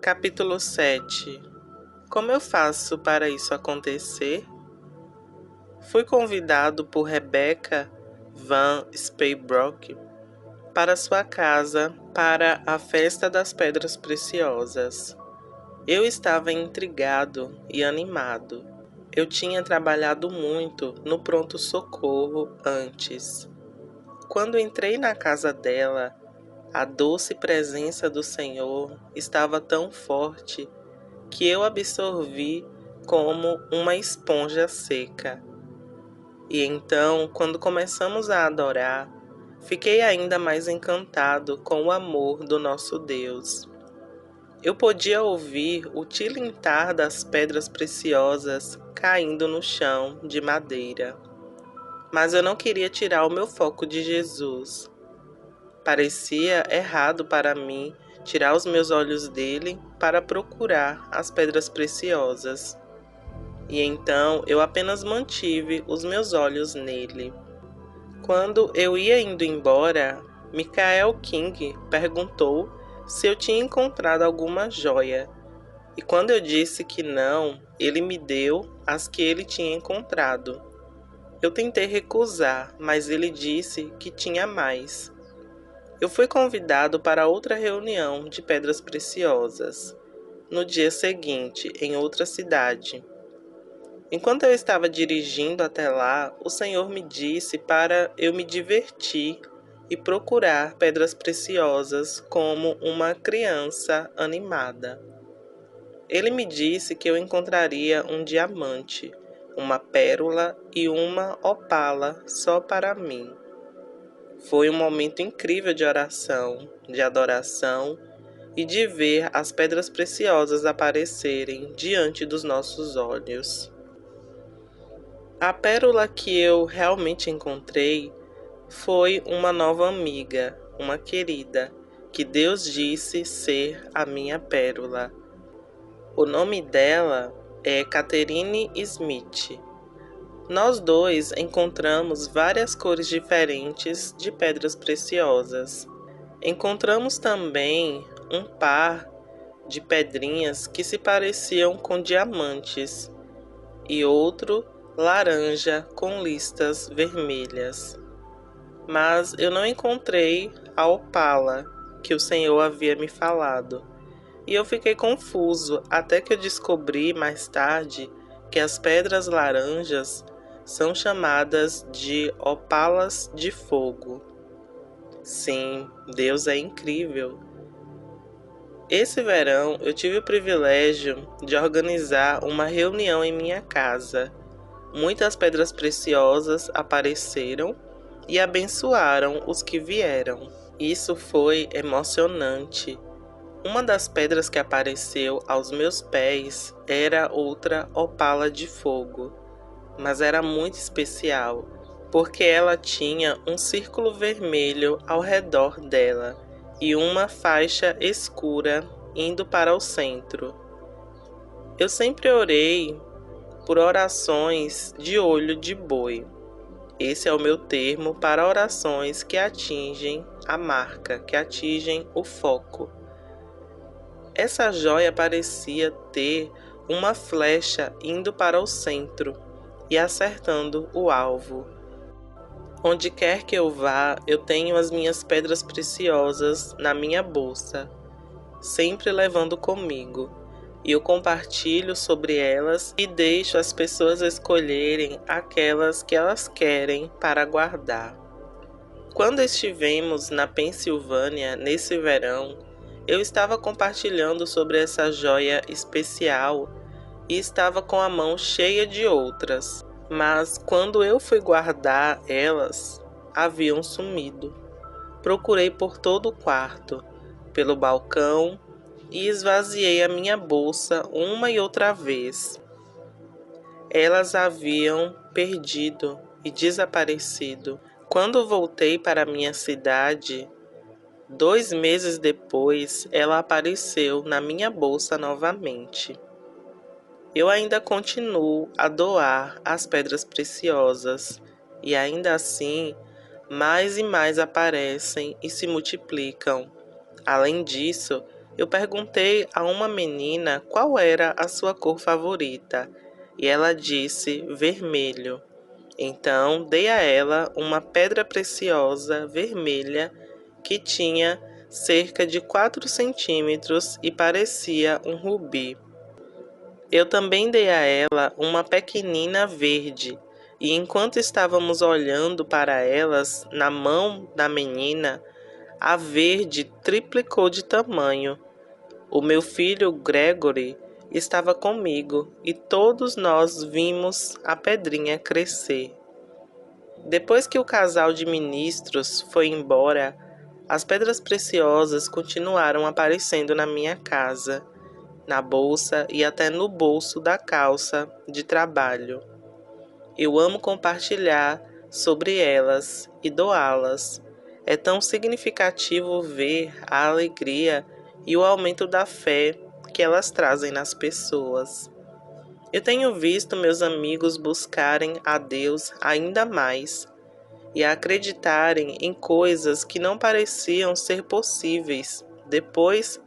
Capítulo 7. Como eu faço para isso acontecer? Fui convidado por Rebecca Van Speybrook para sua casa para a Festa das Pedras Preciosas. Eu estava intrigado e animado. Eu tinha trabalhado muito no pronto-socorro antes. Quando entrei na casa dela, a doce presença do Senhor estava tão forte que eu absorvi como uma esponja seca. E então, quando começamos a adorar, fiquei ainda mais encantado com o amor do nosso Deus. Eu podia ouvir o tilintar das pedras preciosas caindo no chão de madeira. Mas eu não queria tirar o meu foco de Jesus. Parecia errado para mim tirar os meus olhos dele para procurar as pedras preciosas. E então eu apenas mantive os meus olhos nele. Quando eu ia indo embora, Michael King perguntou se eu tinha encontrado alguma joia. E quando eu disse que não, ele me deu as que ele tinha encontrado. Eu tentei recusar, mas ele disse que tinha mais. Eu fui convidado para outra reunião de pedras preciosas, no dia seguinte, em outra cidade. Enquanto eu estava dirigindo até lá, o Senhor me disse para eu me divertir e procurar pedras preciosas como uma criança animada. Ele me disse que eu encontraria um diamante, uma pérola e uma opala só para mim. Foi um momento incrível de oração, de adoração e de ver as pedras preciosas aparecerem diante dos nossos olhos. A pérola que eu realmente encontrei foi uma nova amiga, uma querida, que Deus disse ser a minha pérola. O nome dela é Catherine Smith. Nós dois encontramos várias cores diferentes de pedras preciosas. Encontramos também um par de pedrinhas que se pareciam com diamantes e outro laranja com listas vermelhas. Mas eu não encontrei a opala que o Senhor havia me falado. E eu fiquei confuso até que eu descobri mais tarde que as pedras laranjas são chamadas de opalas de fogo. Sim, Deus é incrível. Esse verão eu tive o privilégio de organizar uma reunião em minha casa. Muitas pedras preciosas apareceram e abençoaram os que vieram. Isso foi emocionante. Uma das pedras que apareceu aos meus pés era outra opala de fogo, mas era muito especial, porque ela tinha um círculo vermelho ao redor dela e uma faixa escura indo para o centro. Eu sempre orei por orações de olho de boi. Esse é o meu termo para orações que atingem a marca, que atingem o foco. Essa joia parecia ter uma flecha indo para o centro e acertando o alvo. Onde quer que eu vá, eu tenho as minhas pedras preciosas na minha bolsa, sempre levando comigo, e eu compartilho sobre elas e deixo as pessoas escolherem aquelas que elas querem para guardar. Quando estivemos na Pensilvânia nesse verão, eu estava compartilhando sobre essa joia especial e estava com a mão cheia de outras. Mas quando eu fui guardar elas, haviam sumido. Procurei por todo o quarto, pelo balcão e esvaziei a minha bolsa uma e outra vez. Elas haviam perdido e desaparecido. Quando voltei para minha cidade, 2 meses depois, ela apareceu na minha bolsa novamente. Eu ainda continuo a doar as pedras preciosas e ainda assim, mais e mais aparecem e se multiplicam. Além disso, eu perguntei a uma menina qual era a sua cor favorita e ela disse vermelho. Então dei a ela uma pedra preciosa vermelha que tinha cerca de 4 centímetros e parecia um rubi. Eu também dei a ela uma pequenina verde, e enquanto estávamos olhando para elas na mão da menina, a verde triplicou de tamanho. O meu filho Gregory estava comigo e todos nós vimos a pedrinha crescer. Depois que o casal de ministros foi embora, as pedras preciosas continuaram aparecendo na minha casa, na bolsa e até no bolso da calça de trabalho. Eu amo compartilhar sobre elas e doá-las. É tão significativo ver a alegria e o aumento da fé que elas trazem nas pessoas. Eu tenho visto meus amigos buscarem a Deus ainda mais e acreditarem em coisas que não pareciam ser possíveis depois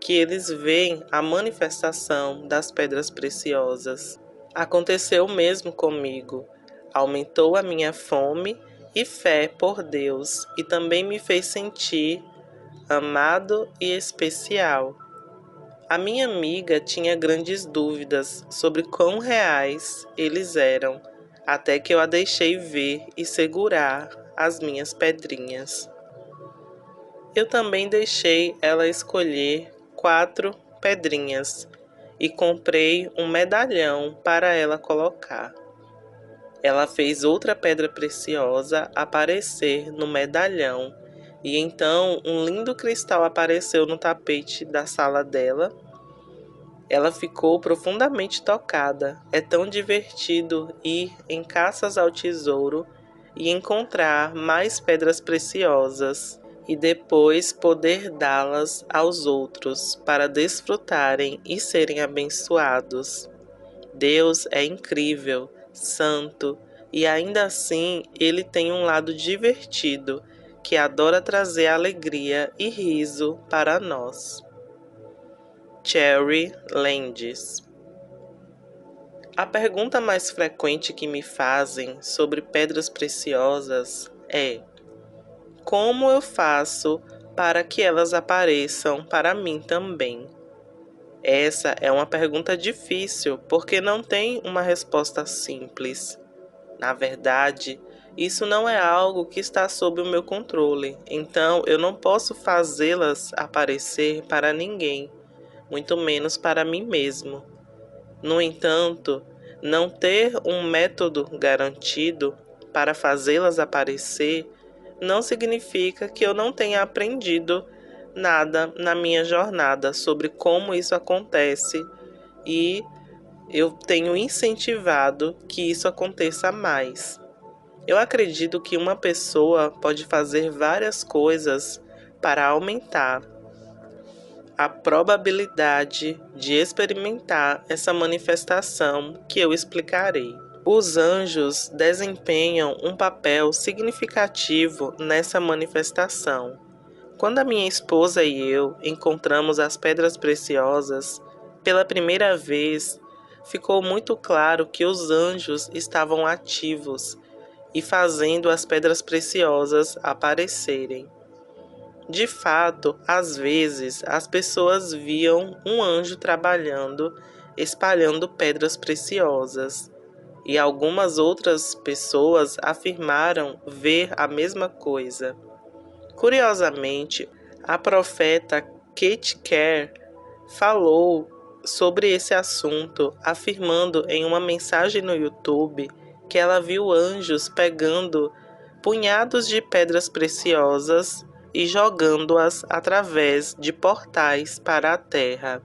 que eles veem a manifestação das pedras preciosas. Aconteceu o mesmo comigo. Aumentou a minha fome e fé por Deus e também me fez sentir amado e especial. A minha amiga tinha grandes dúvidas sobre quão reais eles eram, até que eu a deixei ver e segurar as minhas pedrinhas. Eu também deixei ela escolher 4 pedrinhas e comprei um medalhão para ela colocar. Ela fez outra pedra preciosa aparecer no medalhão e então um lindo cristal apareceu no tapete da sala dela. Ela ficou profundamente tocada. É tão divertido ir em caças ao tesouro e encontrar mais pedras preciosas e depois poder dá-las aos outros para desfrutarem e serem abençoados. Deus é incrível, santo e ainda assim ele tem um lado divertido que adora trazer alegria e riso para nós. Cherry Landis. A pergunta mais frequente que me fazem sobre pedras preciosas é: como eu faço para que elas apareçam para mim também? Essa é uma pergunta difícil porque não tem uma resposta simples. Na verdade, isso não é algo que está sob o meu controle, então eu não posso fazê-las aparecer para ninguém, muito menos para mim mesmo. No entanto, não ter um método garantido para fazê-las aparecer não significa que eu não tenha aprendido nada na minha jornada sobre como isso acontece e eu tenho incentivado que isso aconteça mais. Eu acredito que uma pessoa pode fazer várias coisas para aumentar a probabilidade de experimentar essa manifestação que eu explicarei. Os anjos desempenham um papel significativo nessa manifestação. Quando a minha esposa e eu encontramos as pedras preciosas, pela primeira vez, ficou muito claro que os anjos estavam ativos e fazendo as pedras preciosas aparecerem. De fato, às vezes, as pessoas viam um anjo trabalhando, espalhando pedras preciosas, e algumas outras pessoas afirmaram ver a mesma coisa. Curiosamente, a profeta Kate Kerr falou sobre esse assunto, afirmando em uma mensagem no YouTube que ela viu anjos pegando punhados de pedras preciosas e jogando-as através de portais para a terra.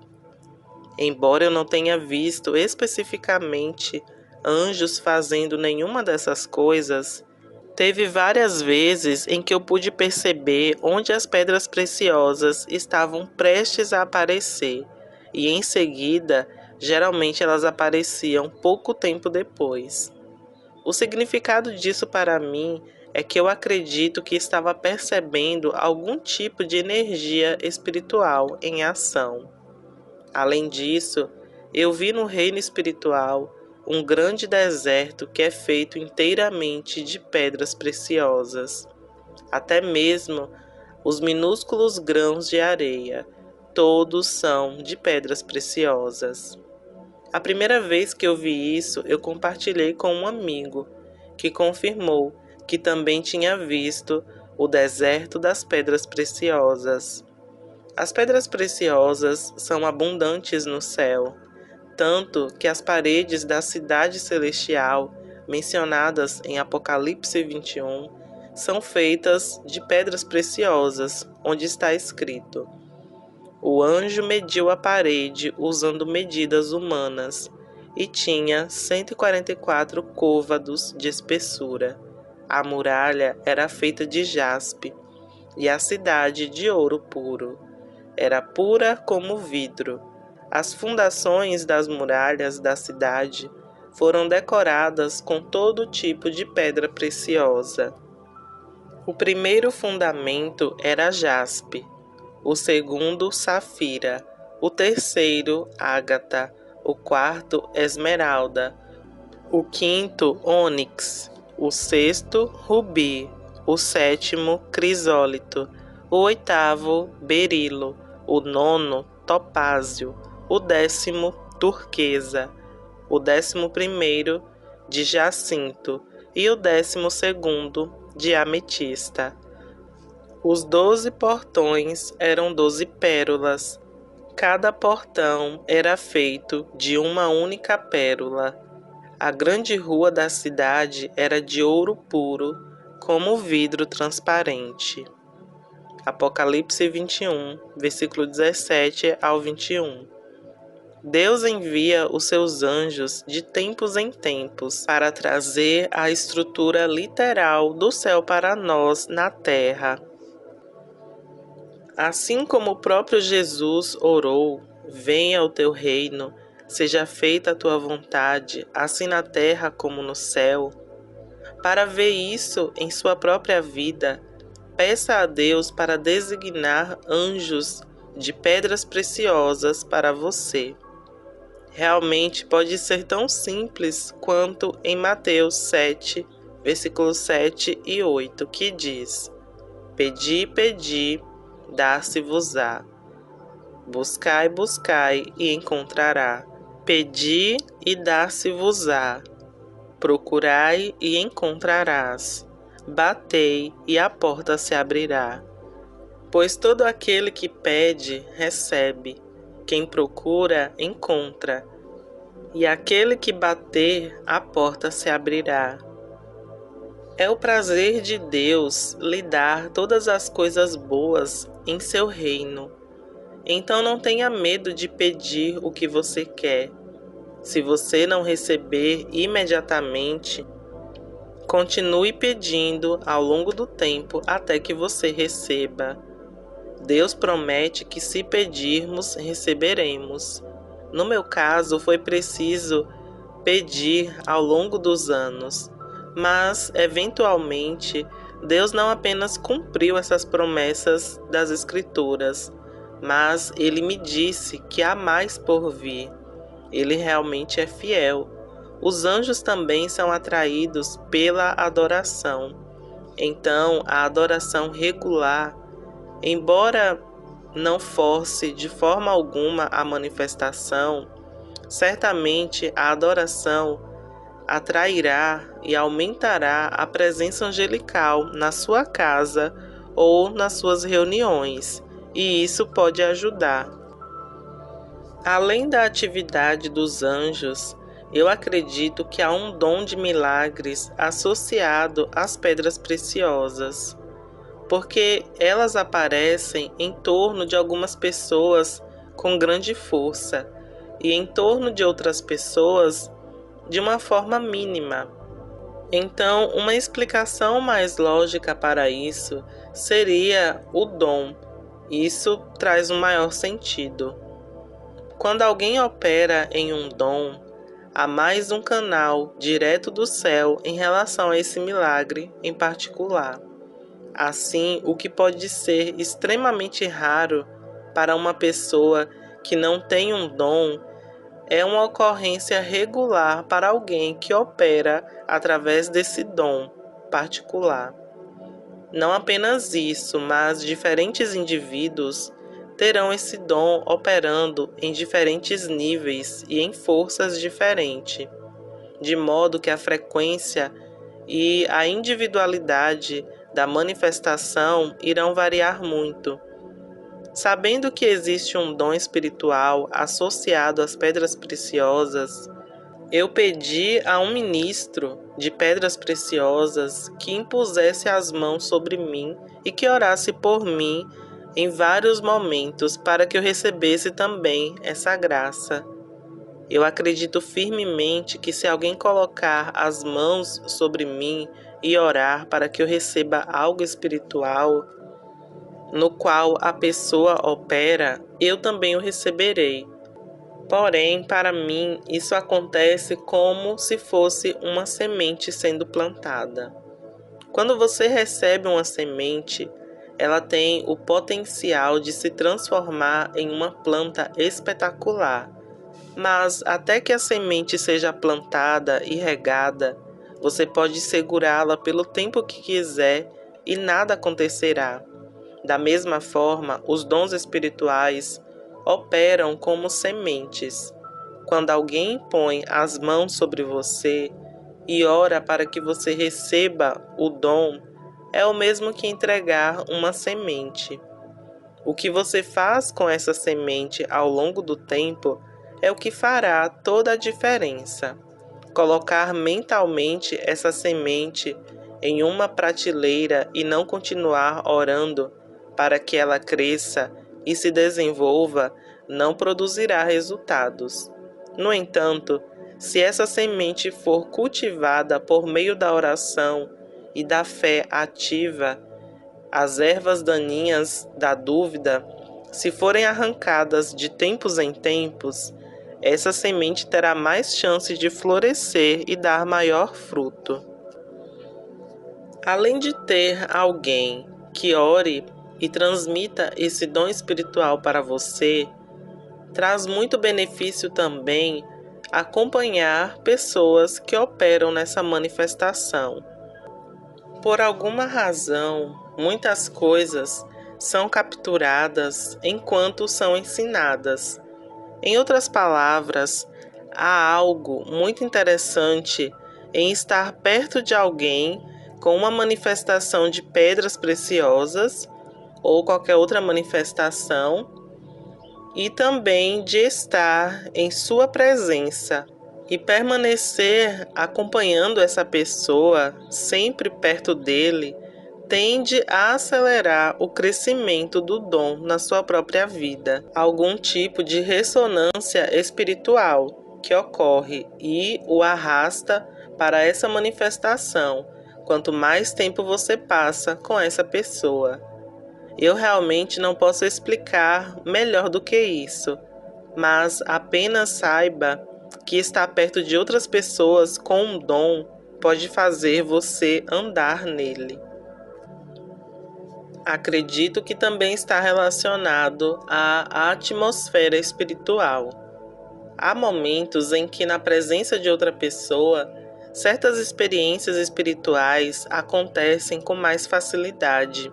Embora eu não tenha visto especificamente anjos fazendo nenhuma dessas coisas, teve várias vezes em que eu pude perceber onde as pedras preciosas estavam prestes a aparecer, e em seguida, geralmente elas apareciam pouco tempo depois. O significado disso para mim é que eu acredito que estava percebendo algum tipo de energia espiritual em ação. Além disso, eu vi no reino espiritual um grande deserto que é feito inteiramente de pedras preciosas. Até mesmo os minúsculos grãos de areia, todos são de pedras preciosas. A primeira vez que eu vi isso, eu compartilhei com um amigo, que confirmou que também tinha visto o deserto das pedras preciosas. As pedras preciosas são abundantes no céu, tanto que as paredes da cidade celestial, mencionadas em Apocalipse 21, são feitas de pedras preciosas, onde está escrito: o anjo mediu a parede usando medidas humanas e tinha 144 côvados de espessura. A muralha era feita de jaspe e a cidade de ouro puro. Era pura como vidro. As fundações das muralhas da cidade foram decoradas com todo tipo de pedra preciosa. O primeiro fundamento era jaspe, o segundo safira, o terceiro ágata, o quarto esmeralda, o quinto ônix, o sexto rubi, o sétimo crisólito, o oitavo berilo, o nono topázio, o 10º turquesa, o 11º de jacinto e o 12º de ametista. Os 12 portões eram 12 pérolas. Cada portão era feito de uma única pérola. A grande rua da cidade era de ouro puro, como vidro transparente. Apocalipse 21, versículo 17 ao 21. Deus envia os seus anjos de tempos em tempos para trazer a estrutura literal do céu para nós na terra. Assim como o próprio Jesus orou: venha o teu reino, seja feita a tua vontade, assim na terra como no céu. Para ver isso em sua própria vida, peça a Deus para designar anjos de pedras preciosas para você. Realmente pode ser tão simples quanto em Mateus 7, versículos 7 e 8, que diz: pedi, pedi, dar-se-vos-á. Buscai, buscai e encontrará. Pedi e dar-se-vos-á. Procurai e encontrarás. Batei e a porta se abrirá. Pois todo aquele que pede, recebe. Quem procura, encontra. E aquele que bater, a porta se abrirá. É o prazer de Deus lhe dar todas as coisas boas em seu reino. Então não tenha medo de pedir o que você quer. Se você não receber imediatamente, continue pedindo ao longo do tempo até que você receba. Deus promete que se pedirmos, receberemos. No meu caso, foi preciso pedir ao longo dos anos, mas, eventualmente, Deus não apenas cumpriu essas promessas das Escrituras, mas Ele me disse que há mais por vir. Ele realmente é fiel. Os anjos também são atraídos pela adoração. Então, a adoração regular, embora não force de forma alguma a manifestação, certamente a adoração atrairá e aumentará a presença angelical na sua casa ou nas suas reuniões, e isso pode ajudar. Além da atividade dos anjos, eu acredito que há um dom de milagres associado às pedras preciosas, porque elas aparecem em torno de algumas pessoas com grande força e em torno de outras pessoas de uma forma mínima. Então, uma explicação mais lógica para isso seria o dom. Isso traz um maior sentido. Quando alguém opera em um dom, há mais um canal direto do céu em relação a esse milagre em particular. Assim, o que pode ser extremamente raro para uma pessoa que não tem um dom é uma ocorrência regular para alguém que opera através desse dom particular. Não apenas isso, mas diferentes indivíduos terão esse dom operando em diferentes níveis e em forças diferentes, de modo que a frequência e a individualidade da manifestação irão variar muito. Sabendo que existe um dom espiritual associado às pedras preciosas, eu pedi a um ministro de pedras preciosas que impusesse as mãos sobre mim e que orasse por mim em vários momentos para que eu recebesse também essa graça. Eu acredito firmemente que se alguém colocar as mãos sobre mim e orar para que eu receba algo espiritual, no qual a pessoa opera, eu também o receberei. Porém, para mim, isso acontece como se fosse uma semente sendo plantada. Quando você recebe uma semente, ela tem o potencial de se transformar em uma planta espetacular. Mas até que a semente seja plantada e regada, você pode segurá-la pelo tempo que quiser e nada acontecerá. Da mesma forma, os dons espirituais operam como sementes. Quando alguém põe as mãos sobre você e ora para que você receba o dom, é o mesmo que entregar uma semente. O que você faz com essa semente ao longo do tempo é o que fará toda a diferença. Colocar mentalmente essa semente em uma prateleira e não continuar orando para que ela cresça e se desenvolva não produzirá resultados. No entanto, se essa semente for cultivada por meio da oração e da fé ativa, as ervas daninhas da dúvida, se forem arrancadas de tempos em tempos, essa semente terá mais chance de florescer e dar maior fruto. Além de ter alguém que ore e transmita esse dom espiritual para você, traz muito benefício também acompanhar pessoas que operam nessa manifestação. Por alguma razão, muitas coisas são capturadas enquanto são ensinadas. Em outras palavras, há algo muito interessante em estar perto de alguém com uma manifestação de pedras preciosas ou qualquer outra manifestação e também de estar em sua presença e permanecer acompanhando essa pessoa sempre perto dele tende a acelerar o crescimento do dom na sua própria vida. Algum tipo de ressonância espiritual que ocorre e o arrasta para essa manifestação, quanto mais tempo você passa com essa pessoa. Eu realmente não posso explicar melhor do que isso, mas apenas saiba que estar perto de outras pessoas com um dom pode fazer você andar nele. Acredito que também está relacionado à atmosfera espiritual. Há momentos em que, na presença de outra pessoa, certas experiências espirituais acontecem com mais facilidade.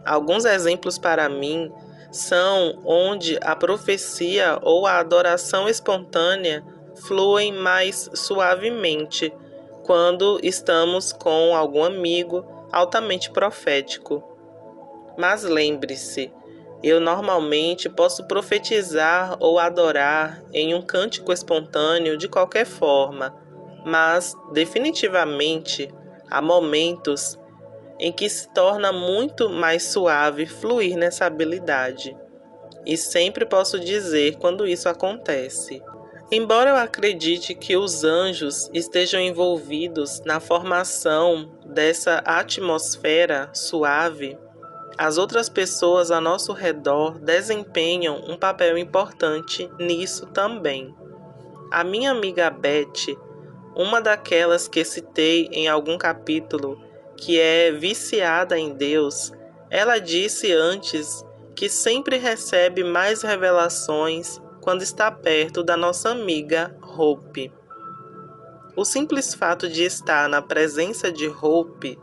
Alguns exemplos para mim são onde a profecia ou a adoração espontânea fluem mais suavemente quando estamos com algum amigo altamente profético. Mas lembre-se, eu normalmente posso profetizar ou adorar em um cântico espontâneo de qualquer forma, mas definitivamente há momentos em que se torna muito mais suave fluir nessa habilidade. E sempre posso dizer quando isso acontece. Embora eu acredite que os anjos estejam envolvidos na formação dessa atmosfera suave, as outras pessoas ao nosso redor desempenham um papel importante nisso também. A minha amiga Beth, uma daquelas que citei em algum capítulo, que é viciada em Deus, ela disse antes que sempre recebe mais revelações quando está perto da nossa amiga Hope. O simples fato de estar na presença de Hope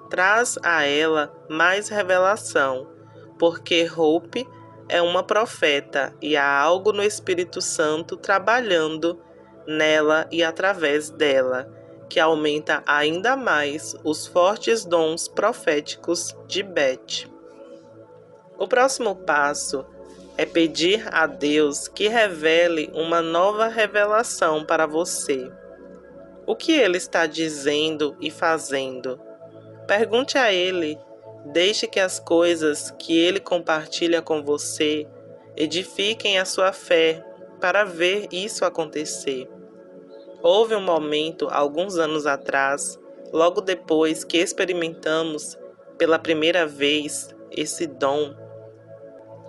traz a ela mais revelação, porque Hope é uma profeta e há algo no Espírito Santo trabalhando nela e através dela, que aumenta ainda mais os fortes dons proféticos de Beth. O próximo passo é pedir a Deus que revele uma nova revelação para você. O que Ele está dizendo e fazendo? Pergunte a Ele, deixe que as coisas que Ele compartilha com você edifiquem a sua fé para ver isso acontecer. Houve um momento, alguns anos atrás, logo depois que experimentamos pela primeira vez esse dom,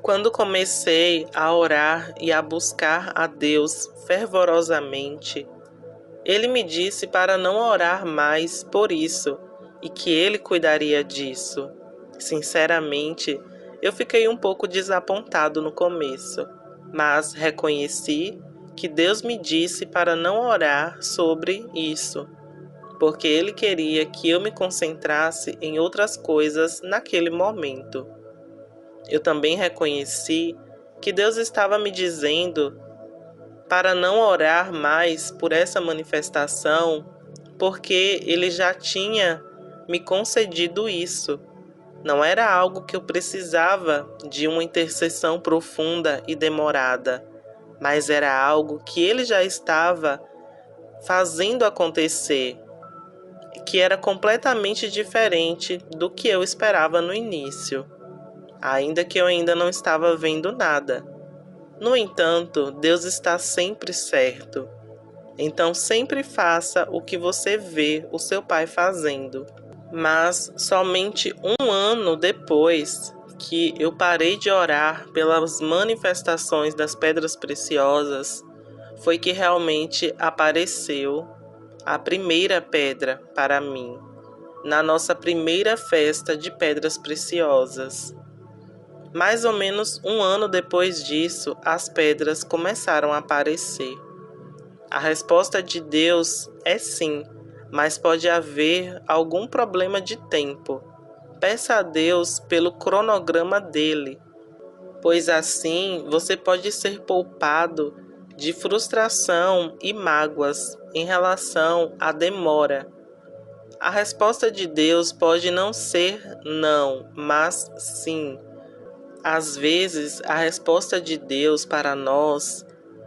quando comecei a orar e a buscar a Deus fervorosamente, Ele me disse para não orar mais por isso e que Ele cuidaria disso. Sinceramente, eu fiquei um pouco desapontado no começo, mas reconheci que Deus me disse para não orar sobre isso, porque Ele queria que eu me concentrasse em outras coisas naquele momento. Eu também reconheci que Deus estava me dizendo para não orar mais por essa manifestação, porque Ele já tinha me concedido isso. Não era algo que eu precisava de uma intercessão profunda e demorada, mas era algo que Ele já estava fazendo acontecer, que era completamente diferente do que eu esperava no início, ainda que eu ainda não estava vendo nada. No entanto, Deus está sempre certo. Então sempre faça o que você vê o seu pai fazendo. Mas somente um ano depois que eu parei de orar pelas manifestações das pedras preciosas, foi que realmente apareceu a primeira pedra para mim, na nossa primeira festa de pedras preciosas. Mais ou menos um ano depois disso, as pedras começaram a aparecer. A resposta de Deus é sim, mas pode haver algum problema de tempo. Peça a Deus pelo cronograma dele, pois assim você pode ser poupado de frustração e mágoas em relação à demora. A resposta de Deus pode não ser não, mas sim. Às vezes, a resposta de Deus para nós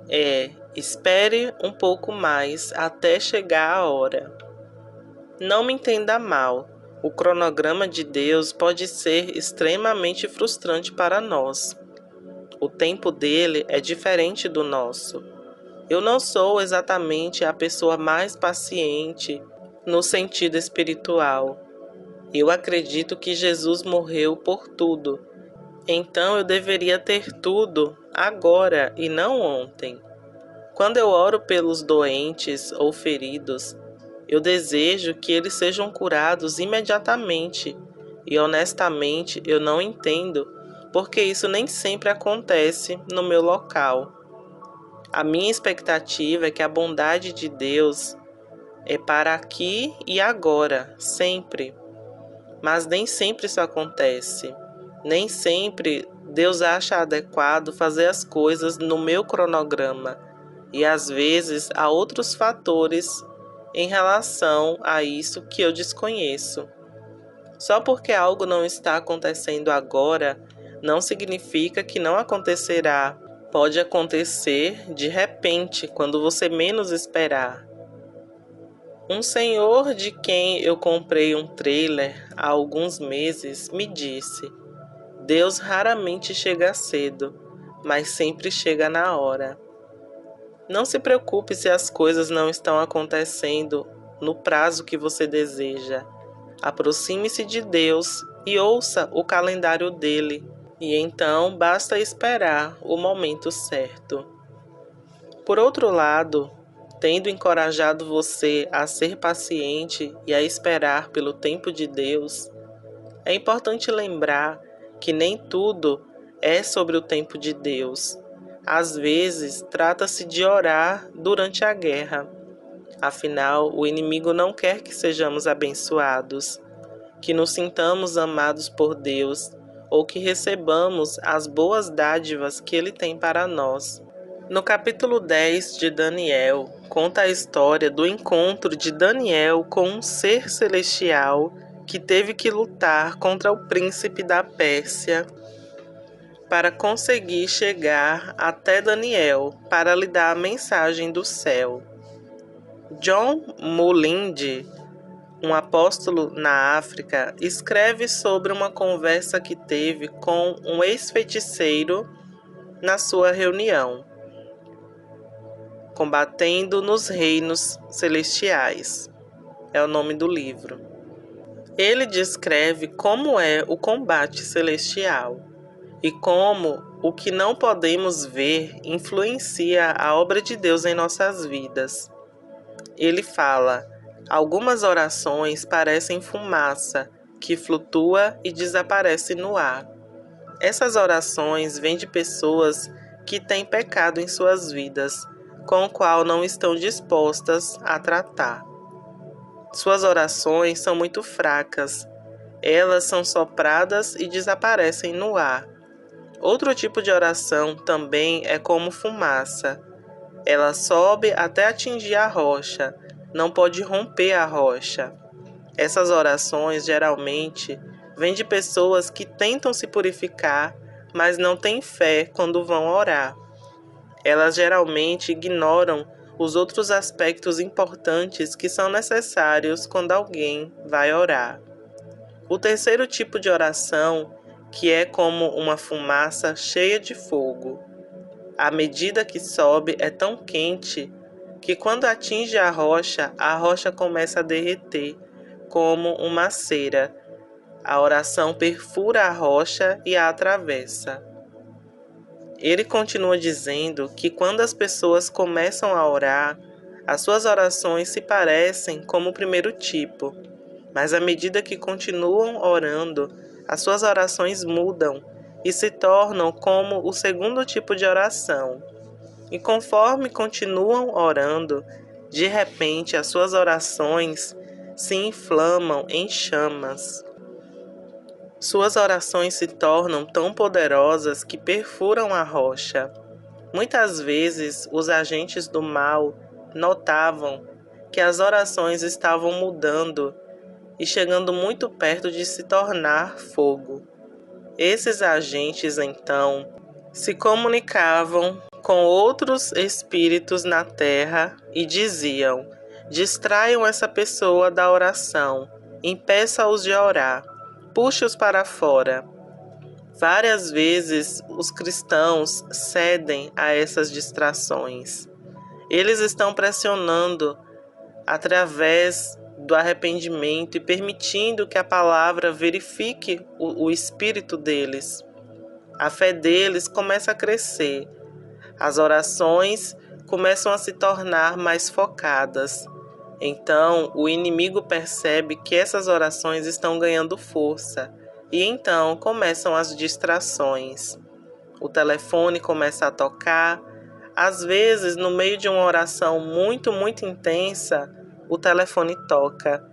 é: espere um pouco mais até chegar a hora. Não me entenda mal, o cronograma de Deus pode ser extremamente frustrante para nós. O tempo dele é diferente do nosso. Eu não sou exatamente a pessoa mais paciente no sentido espiritual. Eu acredito que Jesus morreu por tudo. Então eu deveria ter tudo agora e não ontem. Quando eu oro pelos doentes ou feridos, eu desejo que eles sejam curados imediatamente. E honestamente eu não entendo porque isso nem sempre acontece no meu local. A minha expectativa é que a bondade de Deus é para aqui e agora, sempre. Mas nem sempre isso acontece. Nem sempre Deus acha adequado fazer as coisas no meu cronograma. E às vezes há outros fatores em relação a isso que eu desconheço. Só porque algo não está acontecendo agora, não significa que não acontecerá. Pode acontecer de repente, quando você menos esperar. Um senhor de quem eu comprei um trailer há alguns meses me disse: Deus raramente chega cedo, mas sempre chega na hora. Não se preocupe se as coisas não estão acontecendo no prazo que você deseja. Aproxime-se de Deus e ouça o calendário dele, e então basta esperar o momento certo. Por outro lado, tendo encorajado você a ser paciente e a esperar pelo tempo de Deus, é importante lembrar que nem tudo é sobre o tempo de Deus. Às vezes, trata-se de orar durante a guerra. Afinal, o inimigo não quer que sejamos abençoados, que nos sintamos amados por Deus ou que recebamos as boas dádivas que Ele tem para nós. No capítulo 10 de Daniel, conta a história do encontro de Daniel com um ser celestial que teve que lutar contra o príncipe da Pérsia para conseguir chegar até Daniel para lhe dar a mensagem do céu. John Mulinde, um apóstolo na África, escreve sobre uma conversa que teve com um ex-feiticeiro na sua reunião, Combatendo nos Reinos Celestiais. É o nome do livro. Ele descreve como é o combate celestial e como o que não podemos ver influencia a obra de Deus em nossas vidas. Ele fala: algumas orações parecem fumaça que flutua e desaparece no ar. Essas orações vêm de pessoas que têm pecado em suas vidas, com o qual não estão dispostas a tratar. Suas orações são muito fracas. Elas são sopradas e desaparecem no ar. Outro tipo de oração também é como fumaça. Ela sobe até atingir a rocha, não pode romper a rocha. Essas orações geralmente vêm de pessoas que tentam se purificar, mas não têm fé quando vão orar. Elas geralmente ignoram os outros aspectos importantes que são necessários quando alguém vai orar. O terceiro tipo de oração, que é como uma fumaça cheia de fogo. À medida que sobe, é tão quente que quando atinge a rocha começa a derreter, como uma cera. A oração perfura a rocha e a atravessa. Ele continua dizendo que quando as pessoas começam a orar, as suas orações se parecem como o primeiro tipo, mas à medida que continuam orando, as suas orações mudam e se tornam como o segundo tipo de oração. E conforme continuam orando, de repente as suas orações se inflamam em chamas. Suas orações se tornam tão poderosas que perfuram a rocha. Muitas vezes, os agentes do mal notavam que as orações estavam mudando e chegando muito perto de se tornar fogo. Esses agentes, então, se comunicavam com outros espíritos na terra e diziam: distraiam essa pessoa da oração, impeça-os de orar. Puxe-os para fora. Várias vezes os cristãos cedem a essas distrações. Eles estão pressionando através do arrependimento e permitindo que a palavra verifique o espírito deles. A fé deles começa a crescer. As orações começam a se tornar mais focadas. Então, o inimigo percebe que essas orações estão ganhando força e então começam as distrações. O telefone começa a tocar. Às vezes, no meio de uma oração muito intensa, o telefone toca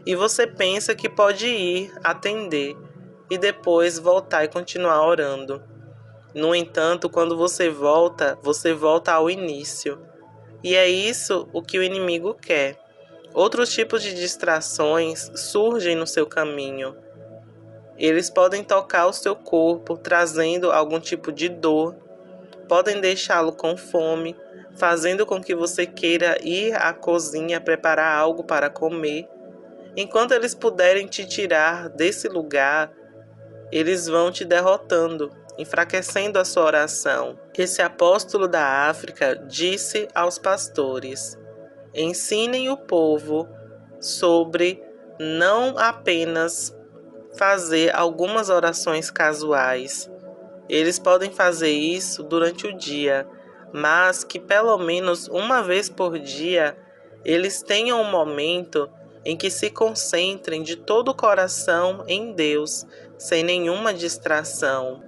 e você pensa que pode ir atender e depois voltar e continuar orando. No entanto, quando você volta ao início. E é isso o que o inimigo quer. Outros tipos de distrações surgem no seu caminho. Eles podem tocar o seu corpo, trazendo algum tipo de dor. Podem deixá-lo com fome, fazendo com que você queira ir à cozinha preparar algo para comer. Enquanto eles puderem te tirar desse lugar, eles vão te derrotando, enfraquecendo a sua oração. Esse apóstolo da África disse aos pastores: ensinem o povo sobre não apenas fazer algumas orações casuais. Eles podem fazer isso durante o dia, mas que pelo menos uma vez por dia eles tenham um momento em que se concentrem de todo o coração em Deus, sem nenhuma distração.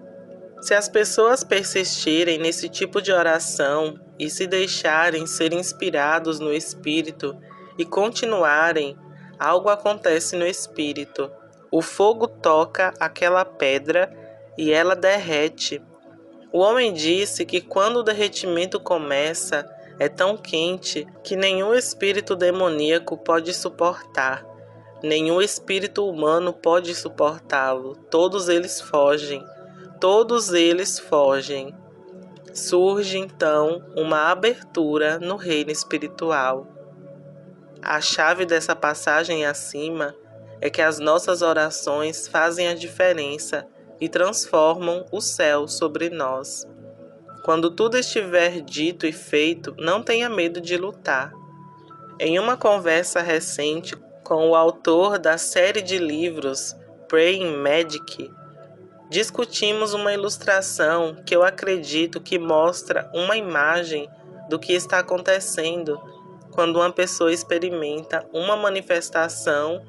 Se as pessoas persistirem nesse tipo de oração e se deixarem ser inspirados no Espírito e continuarem, algo acontece no Espírito. O fogo toca aquela pedra e ela derrete. O homem disse que quando o derretimento começa, é tão quente que nenhum espírito demoníaco pode suportar. Nenhum espírito humano pode suportá-lo. Todos eles fogem. Todos eles fogem. Surge então uma abertura no reino espiritual. A chave dessa passagem acima é que as nossas orações fazem a diferença e transformam o céu sobre nós. Quando tudo estiver dito e feito, não tenha medo de lutar. Em uma conversa recente com o autor da série de livros Praying Magic, discutimos uma ilustração que eu acredito que mostra uma imagem do que está acontecendo quando uma pessoa experimenta uma manifestação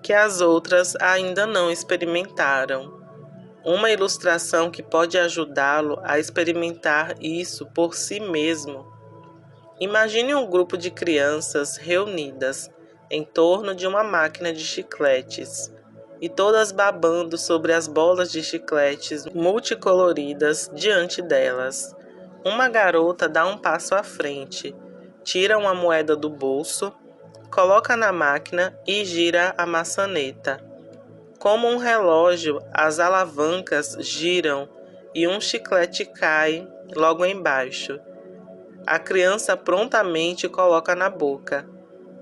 que as outras ainda não experimentaram. Uma ilustração que pode ajudá-lo a experimentar isso por si mesmo. Imagine um grupo de crianças reunidas em torno de uma máquina de chicletes e todas babando sobre as bolas de chicletes multicoloridas diante delas. Uma garota dá um passo à frente, tira uma moeda do bolso, coloca na máquina e gira a maçaneta. Como um relógio, as alavancas giram e um chiclete cai logo embaixo. A criança prontamente coloca na boca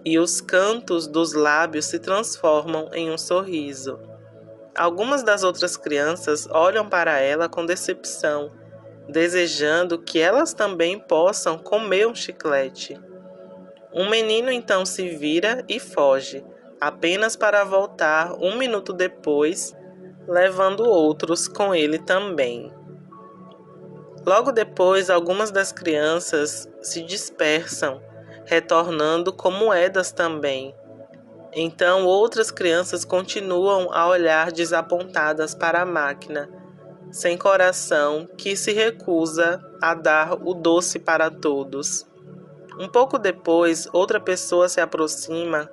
e os cantos dos lábios se transformam em um sorriso. Algumas das outras crianças olham para ela com decepção, desejando que elas também possam comer um chiclete. Um menino então se vira e foge, apenas para voltar um minuto depois, levando outros com ele também. Logo depois, algumas das crianças se dispersam, retornando com moedas também. Então, outras crianças continuam a olhar desapontadas para a máquina, sem coração, que se recusa a dar o doce para todos. Um pouco depois, outra pessoa se aproxima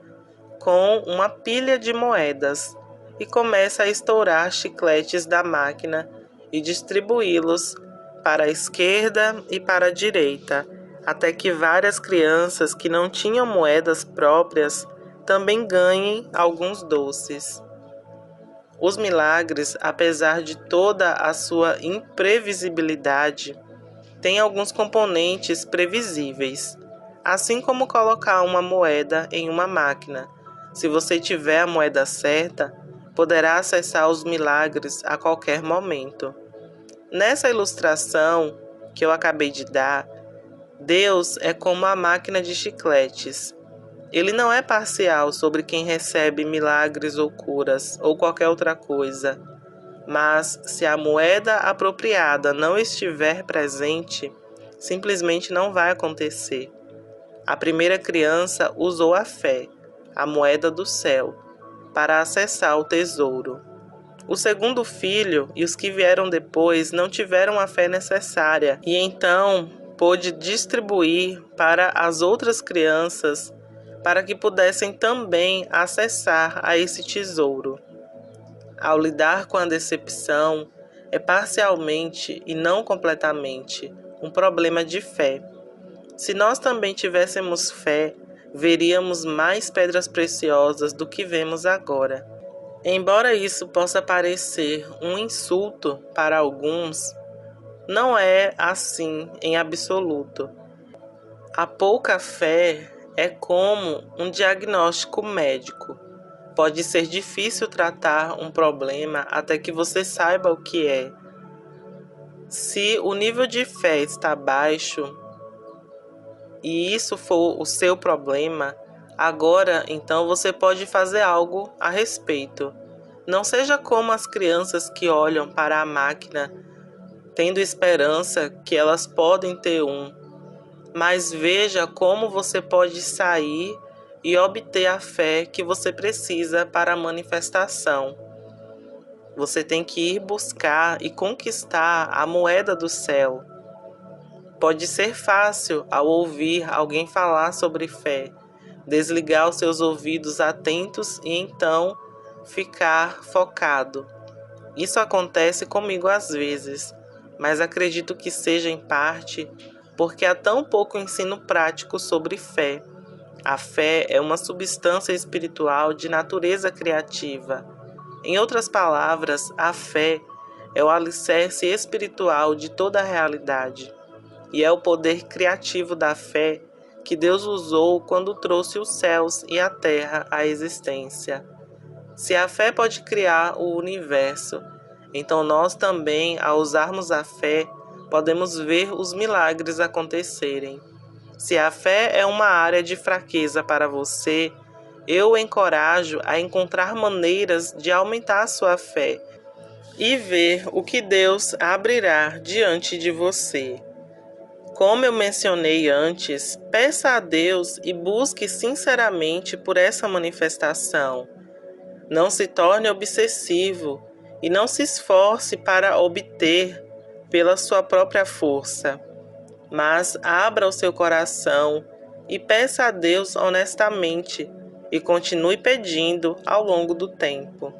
com uma pilha de moedas e começa a estourar chicletes da máquina e distribuí-los para a esquerda e para a direita, até que várias crianças que não tinham moedas próprias também ganhem alguns doces. Os milagres, apesar de toda a sua imprevisibilidade, têm alguns componentes previsíveis, assim como colocar uma moeda em uma máquina. Se você tiver a moeda certa, poderá acessar os milagres a qualquer momento. Nessa ilustração que eu acabei de dar, Deus é como a máquina de chicletes. Ele não é parcial sobre quem recebe milagres ou curas ou qualquer outra coisa. Mas se a moeda apropriada não estiver presente, simplesmente não vai acontecer. A primeira criança usou a fé, a moeda do céu, para acessar o tesouro. O segundo filho e os que vieram depois não tiveram a fé necessária e então pôde distribuir para as outras crianças para que pudessem também acessar a esse tesouro. Ao lidar com a decepção, é parcialmente e não completamente um problema de fé. Se nós também tivéssemos fé, veríamos mais pedras preciosas do que vemos agora. Embora isso possa parecer um insulto para alguns, não é assim em absoluto. A pouca fé é como um diagnóstico médico. Pode ser difícil tratar um problema até que você saiba o que é. Se o nível de fé está baixo e isso for o seu problema, agora então você pode fazer algo a respeito. Não seja como as crianças que olham para a máquina tendo esperança que elas podem ter um. Mas veja como você pode sair e obter a fé que você precisa para a manifestação. Você tem que ir buscar e conquistar a moeda do céu. Pode ser fácil, ao ouvir alguém falar sobre fé, desligar os seus ouvidos atentos e então ficar focado. Isso acontece comigo às vezes, mas acredito que seja em parte porque há tão pouco ensino prático sobre fé. A fé é uma substância espiritual de natureza criativa. Em outras palavras, a fé é o alicerce espiritual de toda a realidade. E é o poder criativo da fé que Deus usou quando trouxe os céus e a terra à existência. Se a fé pode criar o universo, então nós também, ao usarmos a fé, podemos ver os milagres acontecerem. Se a fé é uma área de fraqueza para você, eu o encorajo a encontrar maneiras de aumentar a sua fé e ver o que Deus abrirá diante de você. Como eu mencionei antes, peça a Deus e busque sinceramente por essa manifestação. Não se torne obsessivo e não se esforce para obter pela sua própria força, mas abra o seu coração e peça a Deus honestamente e continue pedindo ao longo do tempo.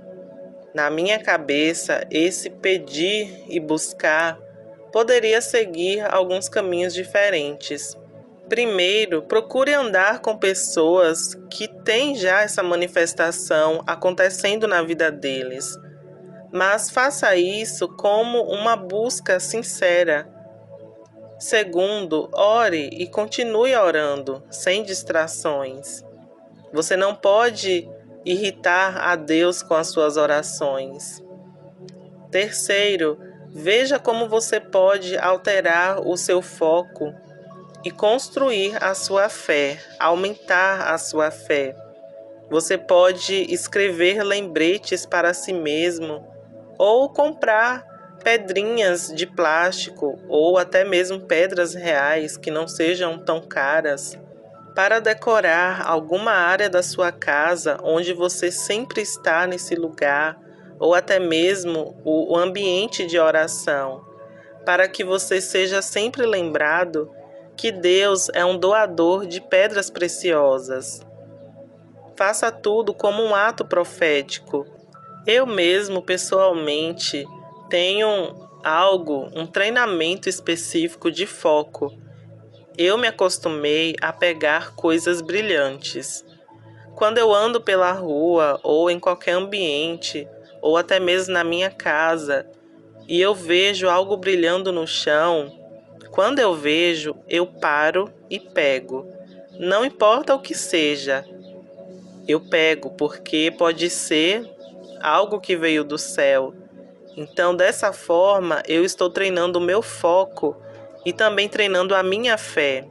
Na minha cabeça, esse pedir e buscar poderia seguir alguns caminhos diferentes. Primeiro, procure andar com pessoas que têm já essa manifestação acontecendo na vida deles, mas faça isso como uma busca sincera. Segundo, ore e continue orando, sem distrações. Você não pode irritar a Deus com as suas orações. Terceiro, veja como você pode alterar o seu foco e construir a sua fé, aumentar a sua fé. Você pode escrever lembretes para si mesmo ou comprar pedrinhas de plástico ou até mesmo pedras reais que não sejam tão caras para decorar alguma área da sua casa onde você sempre está nesse lugar ou até mesmo o ambiente de oração, para que você seja sempre lembrado que Deus é um doador de pedras preciosas. Faça tudo como um ato profético. Eu mesmo, pessoalmente, tenho um treinamento específico de foco. Eu me acostumei a pegar coisas brilhantes. Quando eu ando pela rua ou em qualquer ambiente, ou até mesmo na minha casa, e eu vejo algo brilhando no chão, quando eu vejo, eu paro e pego. Não importa o que seja, eu pego, porque pode ser algo que veio do céu. Então, dessa forma, eu estou treinando o meu foco e também treinando a minha fé.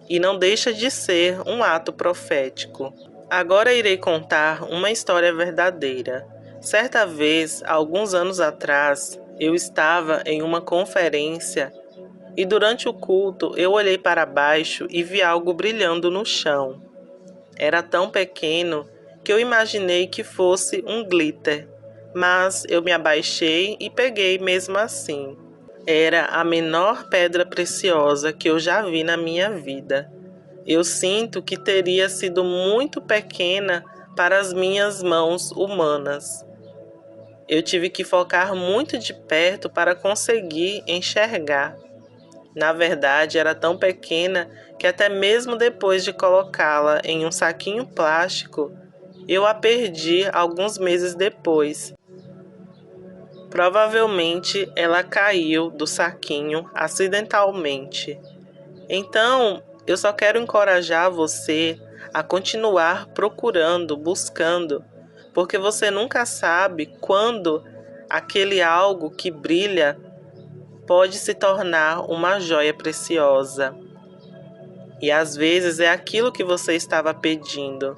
E não deixa de ser um ato profético. Agora irei contar uma história verdadeira. Certa vez, alguns anos atrás, eu estava em uma conferência e durante o culto eu olhei para baixo e vi algo brilhando no chão. Era tão pequeno que eu imaginei que fosse um glitter, mas eu me abaixei e peguei mesmo assim. Era a menor pedra preciosa que eu já vi na minha vida. Eu sinto que teria sido muito pequena para as minhas mãos humanas. Eu tive que focar muito de perto para conseguir enxergar. Na verdade, era tão pequena que até mesmo depois de colocá-la em um saquinho plástico, eu a perdi alguns meses depois. Provavelmente ela caiu do saquinho acidentalmente. Então, eu só quero encorajar você a continuar procurando, buscando, porque você nunca sabe quando aquele algo que brilha pode se tornar uma joia preciosa. E às vezes é aquilo que você estava pedindo.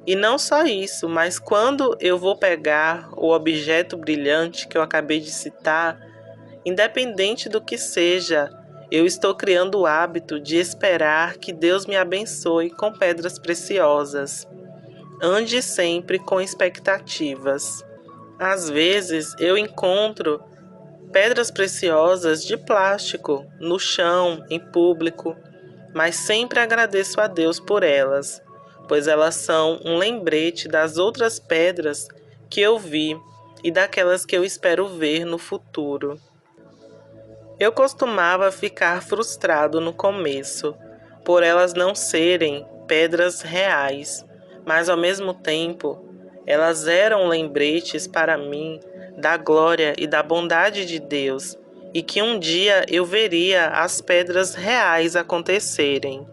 E não só isso, mas quando eu vou pegar o objeto brilhante que eu acabei de citar, Independente do que seja, eu estou criando o hábito de esperar que Deus me abençoe com pedras preciosas. Ande sempre com expectativas. Às vezes eu encontro pedras preciosas de plástico no chão, em público, mas sempre agradeço a Deus por elas, pois elas são um lembrete das outras pedras que eu vi e daquelas que eu espero ver no futuro. Eu costumava ficar frustrado no começo, por elas não serem pedras reais, mas ao mesmo tempo, elas eram lembretes para mim da glória e da bondade de Deus, e que um dia eu veria as pedras reais acontecerem.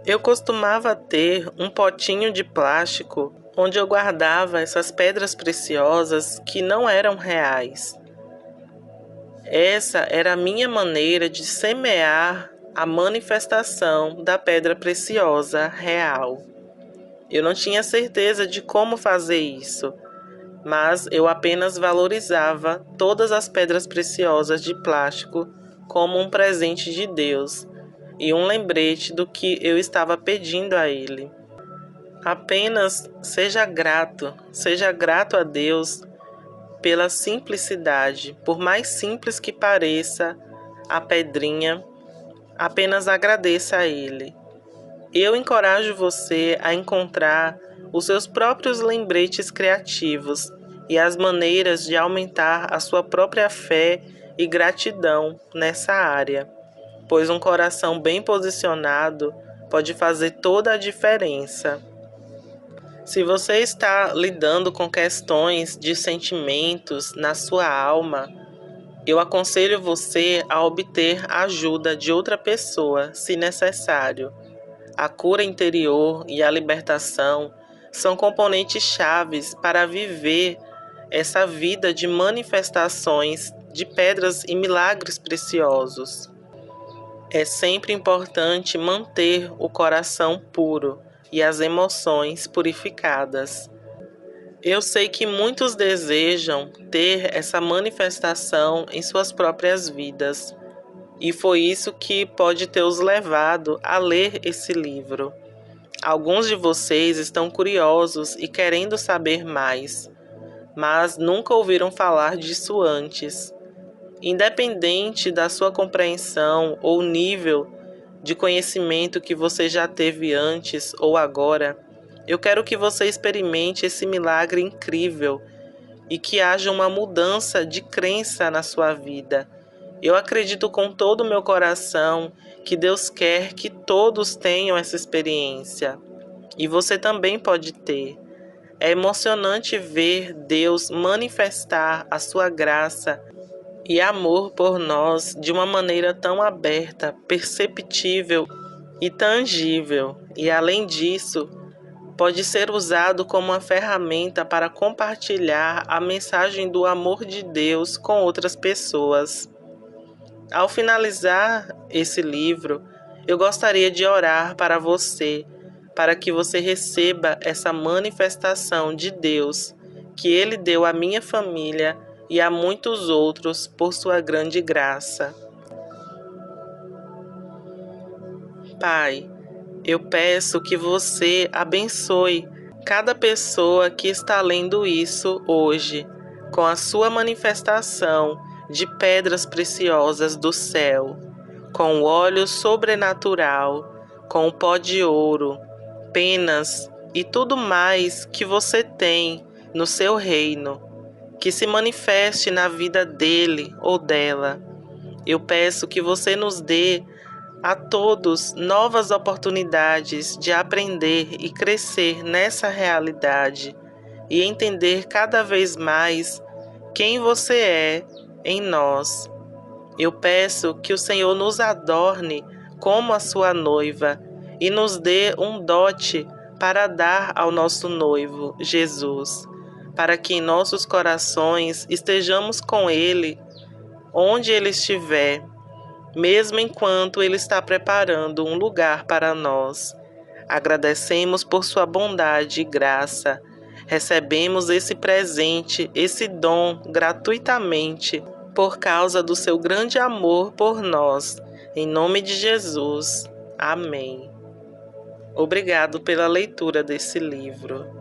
Eu costumava ter um potinho de plástico onde eu guardava essas pedras preciosas que não eram reais. Essa era a minha maneira de semear a manifestação da pedra preciosa real. Eu não tinha certeza de como fazer isso, mas eu apenas valorizava todas as pedras preciosas de plástico como um presente de Deus e um lembrete do que eu estava pedindo a Ele. Apenas seja grato a Deus pela simplicidade. Por mais simples que pareça a pedrinha, apenas agradeça a Ele. Eu encorajo você a encontrar os seus próprios lembretes criativos e as maneiras de aumentar a sua própria fé e gratidão nessa área, pois um coração bem posicionado pode fazer toda a diferença. Se você está lidando com questões de sentimentos na sua alma, eu aconselho você a obter a ajuda de outra pessoa, se necessário. A cura interior e a libertação são componentes chaves para viver essa vida de manifestações de pedras e milagres preciosos. É sempre importante manter o coração puro e as emoções purificadas. Eu sei que muitos desejam ter essa manifestação em suas próprias vidas, e foi isso que pode ter os levado a ler esse livro. Alguns de vocês estão curiosos e querendo saber mais, mas nunca ouviram falar disso antes. Independente da sua compreensão ou nível de conhecimento que você já teve antes ou agora, eu quero que você experimente esse milagre incrível e que haja uma mudança de crença na sua vida. Eu acredito com todo o meu coração que Deus quer que todos tenham essa experiência. E você também pode ter. É emocionante ver Deus manifestar a sua graça e amor por nós de uma maneira tão aberta, perceptível e tangível. E além disso, pode ser usado como uma ferramenta para compartilhar a mensagem do amor de Deus com outras pessoas. Ao finalizar esse livro, eu gostaria de orar para você, para que você receba essa manifestação de Deus que Ele deu à minha família e a muitos outros por sua grande graça. Pai, eu peço que você abençoe cada pessoa que está lendo isso hoje, com a sua manifestação de pedras preciosas do céu, com o óleo sobrenatural, com o pó de ouro, penas e tudo mais que você tem no seu reino, que se manifeste na vida dele ou dela. Eu peço que você nos dê a todos novas oportunidades de aprender e crescer nessa realidade e entender cada vez mais quem você é em nós. Eu peço que o Senhor nos adorne como a sua noiva e nos dê um dote para dar ao nosso noivo, Jesus, para que em nossos corações estejamos com Ele onde Ele estiver, mesmo enquanto Ele está preparando um lugar para nós. Agradecemos por sua bondade e graça. Recebemos esse presente, esse dom gratuitamente, por causa do seu grande amor por nós. Em nome de Jesus. Amém. Obrigado pela leitura desse livro.